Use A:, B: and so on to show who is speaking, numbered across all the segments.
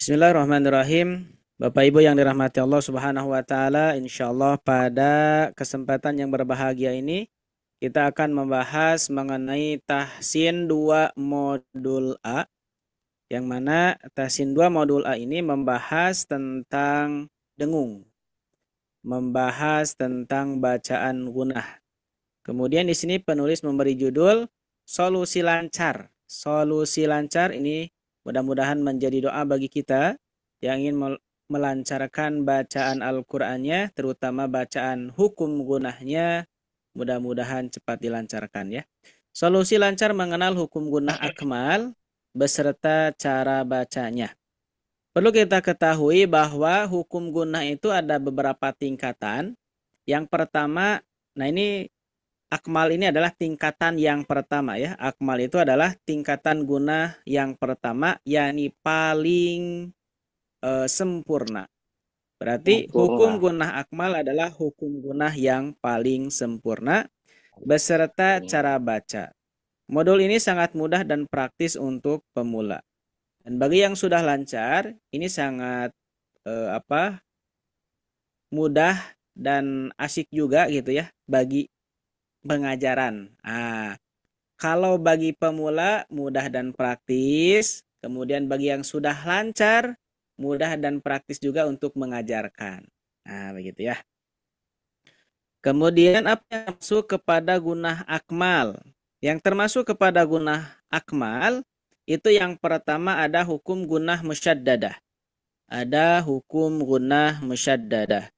A: Bismillahirrahmanirrahim. Bapak Ibu yang dirahmati Allah Subhanahu wa taala, insyaallah pada kesempatan yang berbahagia ini kita akan membahas mengenai Tahsin 2 modul A, yang mana Tahsin 2 modul A ini membahas tentang dengung, membahas tentang bacaan gunah. Kemudian di sini penulis memberi judul solusi lancar. Solusi lancar ini mudah-mudahan menjadi doa bagi kita yang ingin melancarkan bacaan Al-Qur'annya, terutama bacaan hukum gunahnya, mudah-mudahan cepat dilancarkan ya. Solusi lancar mengenal hukum gunah akmal beserta cara bacanya. Perlu kita ketahui bahwa hukum gunah itu ada beberapa tingkatan. Yang pertama, nah ini akmal ini adalah tingkatan yang pertama ya. Akmal itu adalah tingkatan gunah yang pertama, yakni paling sempurna. Berarti hukum
B: Sempurna.
A: gunah akmal adalah hukum gunah yang paling sempurna beserta cara baca. Modul ini sangat mudah dan praktis untuk pemula. Dan bagi yang sudah lancar, ini sangat mudah dan asik juga gitu ya bagi pengajaran. Kalau bagi pemula mudah dan praktis, kemudian bagi yang sudah lancar, mudah dan praktis juga untuk mengajarkan. Nah, begitu ya. Kemudian apa yang masuk kepada gunah akmal? Yang termasuk kepada gunah akmal itu yang pertama ada hukum gunah musyaddadah. Ada hukum gunah musyaddadah.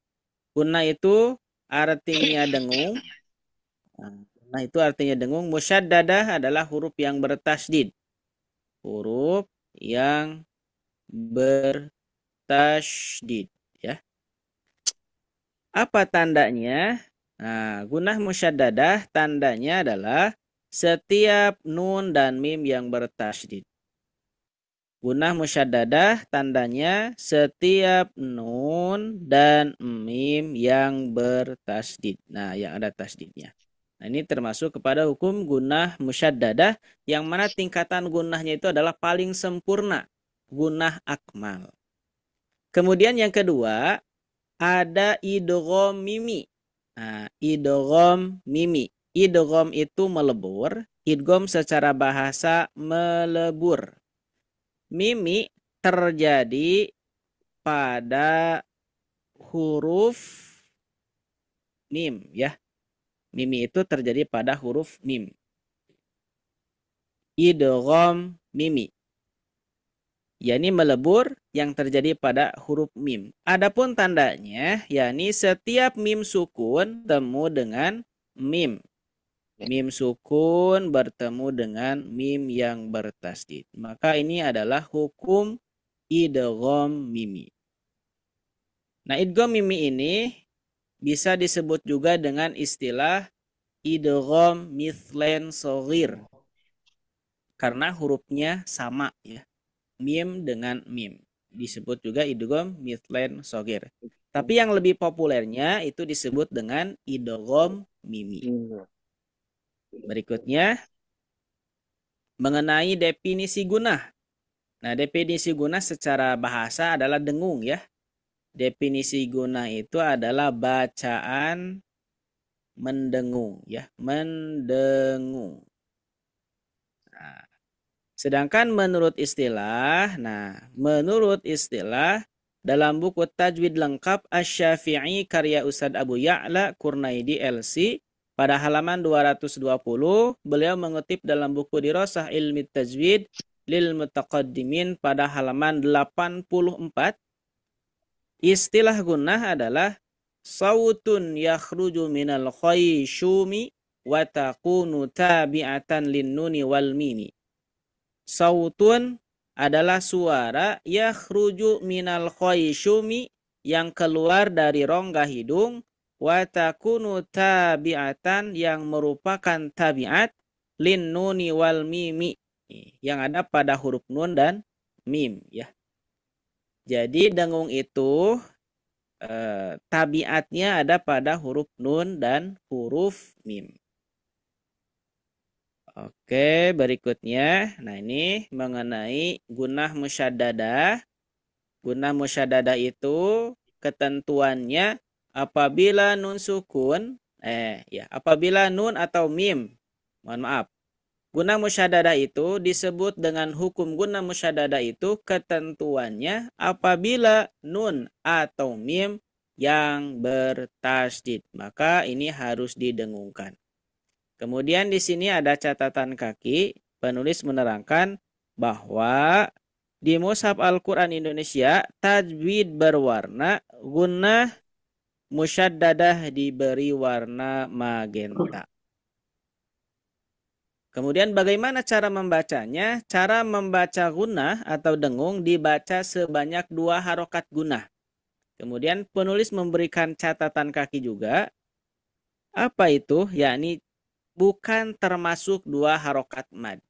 A: Gunah itu artinya dengung. Nah, itu artinya dengung. Musyaddadah adalah huruf yang bertasydid. Huruf yang bertasydid ya. Apa tandanya? Nah, gunah musyaddadah tandanya adalah setiap nun dan mim yang bertasydid. Gunah musyaddadah tandanya setiap nun dan mim yang bertasydid. Nah, yang ada tasydidnya. Nah, ini termasuk kepada hukum gunah musyaddadah yang mana tingkatan gunahnya itu adalah paling sempurna, gunah akmal. Kemudian yang kedua, ada idgham mimi. Nah, idgham mimi. Idgham itu melebur, idgham secara bahasa melebur. Mimi terjadi pada huruf mim ya. Mimi itu terjadi pada huruf mim. Idgham mimi, yakni melebur yang terjadi pada huruf mim. Adapun tandanya, yakni setiap mim sukun bertemu dengan mim. Mim sukun bertemu dengan mim yang bertasydid. Maka ini adalah hukum idgham mimi. Nah, idgham mimi ini bisa disebut juga dengan istilah idgham mithlan shaghir karena hurufnya sama ya. Mim dengan mim. Disebut juga idgham mithlan shaghir. Tapi yang lebih populernya itu disebut dengan idgham mimi. Berikutnya mengenai definisi gunah. Nah, definisi gunah secara bahasa adalah dengung ya. Definisi gunah itu adalah bacaan mendengung ya, mendengung. Nah, sedangkan menurut istilah dalam buku Tajwid Lengkap Asy-Syafi'i karya Ustadz Abu Ya'la Kurnaidi LC pada halaman 220, beliau mengutip dalam buku Dirasah Ilmi Tajwid lil Mutaqaddimin pada halaman 84, istilah gunah adalah sautun yakhruju minal khayshumi wa takunu tabi'atan linnuni wal mimi. Sautun adalah suara yakhruju minal khayshumi yang keluar dari rongga hidung, wa takunu tabi'atan yang merupakan tabiat linnuni wal mimi yang ada pada huruf nun dan mim ya. Jadi dengung itu tabiatnya ada pada huruf nun dan huruf mim. Oke, berikutnya. Nah, ini mengenai gunah musyaddadah. Gunnah musyaddadah itu ketentuannya apabila nun sukun, apabila nun atau mim, mohon maaf, gunnah musyaddadah itu disebut dengan hukum gunnah musyaddadah itu ketentuannya apabila nun atau mim yang bertasydid, maka ini harus didengungkan. Kemudian di sini ada catatan kaki, penulis menerangkan bahwa di Mushaf Al-Quran Indonesia tajwid berwarna gunnah musyaddadah diberi warna magenta. Kemudian bagaimana cara membacanya? Cara membaca gunnah atau dengung dibaca sebanyak 2 harokat gunnah. Kemudian penulis memberikan catatan kaki juga. Apa itu? Yakni bukan termasuk 2 harokat mad.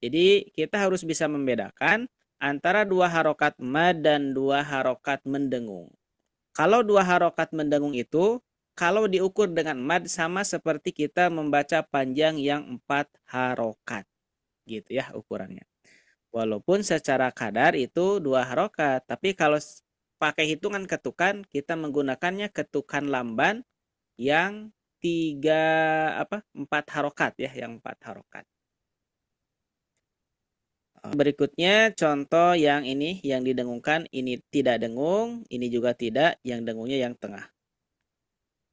A: Jadi kita harus bisa membedakan antara 2 harokat mad dan 2 harokat mendengung. Kalau 2 harokat mendengung itu, kalau diukur dengan mad sama seperti kita membaca panjang yang 4 harokat. Gitu ya ukurannya. Walaupun secara kadar itu 2 harokat. Tapi kalau pakai hitungan ketukan, kita menggunakannya ketukan lamban yang 4 harokat ya, yang 4 harokat. Berikutnya contoh yang ini yang didengungkan, ini tidak dengung, ini juga tidak, yang dengungnya yang tengah.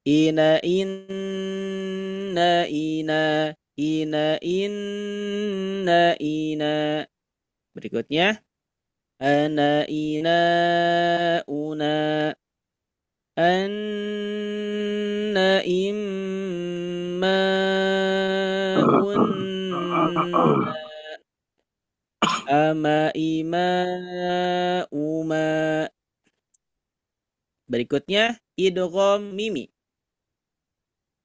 A: Ina inna ina ina inna ina. Berikutnya ana ina una anna imma unna ama ima uma. Berikutnya idgham mimi.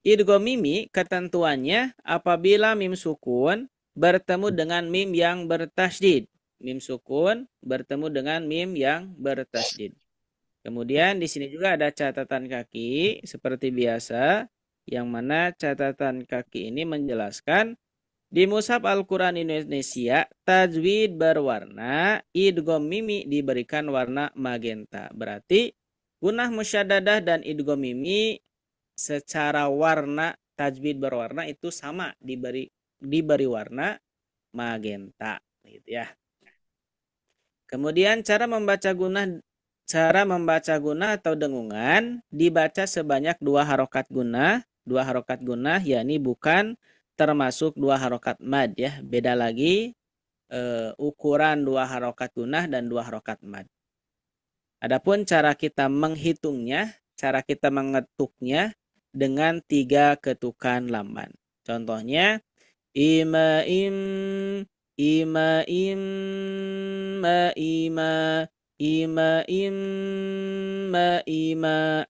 A: Idgham mimi ketentuannya apabila mim sukun bertemu dengan mim yang bertasydid. Mim sukun bertemu dengan mim yang bertasydid. Kemudian di sini juga ada catatan kaki seperti biasa, yang mana catatan kaki ini menjelaskan di Mushaf Al-Quran Indonesia tajwid berwarna idgham mimi diberikan warna magenta. Berarti gunnah musyaddadah dan idgham mimi secara warna tajwid berwarna itu sama, diberi warna magenta gitu ya. Kemudian cara membaca gunnah atau dengungan dibaca sebanyak 2 harokat gunnah. 2 harokat gunnah yakni bukan termasuk 2 harokat mad ya. Beda lagi ukuran 2 harokat gunnah dan 2 harokat mad. Adapun cara kita menghitungnya, cara kita mengetuknya dengan 3 ketukan lamban. Contohnya ima im ima im ma ima ima im ma ima.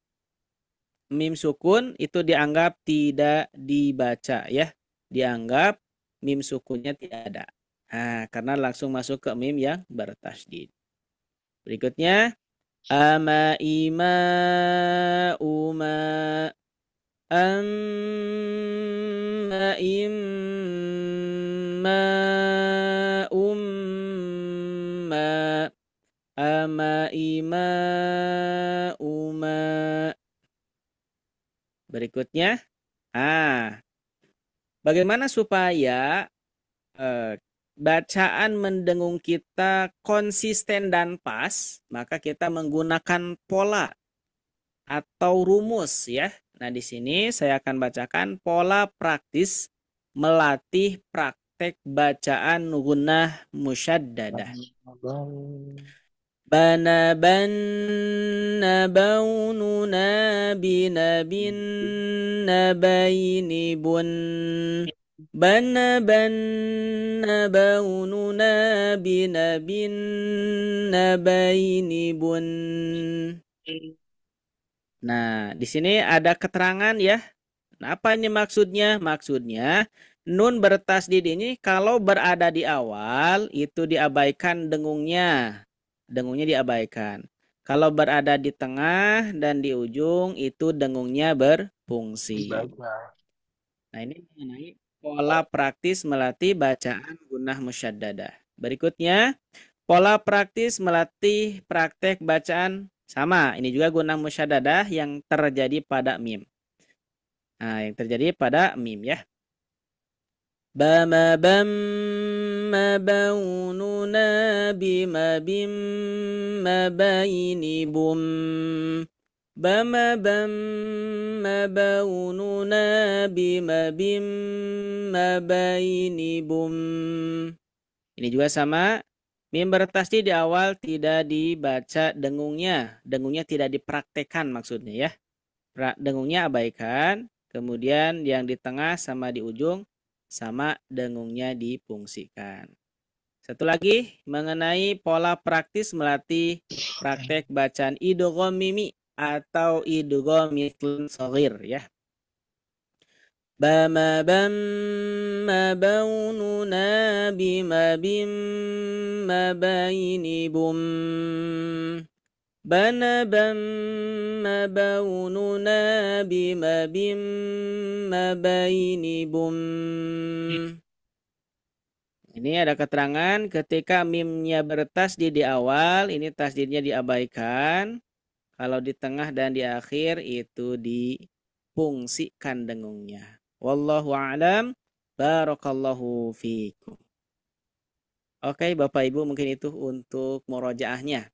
A: Mim sukun itu dianggap tidak dibaca ya. Dianggap mim sukunnya tidak ada. Nah, karena langsung masuk ke mim yang bertasydid. Berikutnya ama ima uma amma imma umma ama ima uma. Berikutnya, bagaimana supaya bacaan mendengung kita konsisten dan pas, maka kita menggunakan pola atau rumus ya. Nah, di sini saya akan bacakan pola praktis melatih praktek bacaan gunnah musyaddadah. Bana banna baununa binabin nabaini bun. Bana banna baununa binabin nabaini bun. Nah, di sini ada keterangan ya. Nah, apa ini maksudnya? Maksudnya nun bertasdid ini kalau berada di awal itu diabaikan dengungnya. Dengungnya diabaikan. Kalau berada di tengah dan di ujung itu dengungnya berfungsi. Nah, ini mengenai pola praktis melatih bacaan gunnah musyaddadah. Berikutnya, Pola praktis melatih praktek bacaan sama. Ini juga guna musyaddadah yang terjadi pada mim. Nah, yang terjadi pada mim ya. Bama bam mabaununa bima bim mabaini bum. Bama bam mabaununa bima bim mabaini bum. Ini juga sama. Mim bertasydid di awal tidak dibaca dengungnya. Dengungnya tidak dipraktekkan maksudnya ya. Dengungnya abaikan. Kemudian yang di tengah sama di ujung sama dengungnya difungsikan. Satu lagi mengenai pola praktis melatih praktek bacaan idgham mimi atau idgham mithlun shaghir ya. Bama bam mabaununa bima bim mabaini bum. Bana bam mabaununa bima bim mabaini bum. Ini ada keterangan ketika mimnya bertasdid di awal, ini tasdidnya diabaikan. Kalau di tengah dan di akhir itu difungsikan dengungnya. Wallahu a'lam. Barakallahu fikum. Oke, Bapak Ibu, mungkin itu untuk murojaahnya.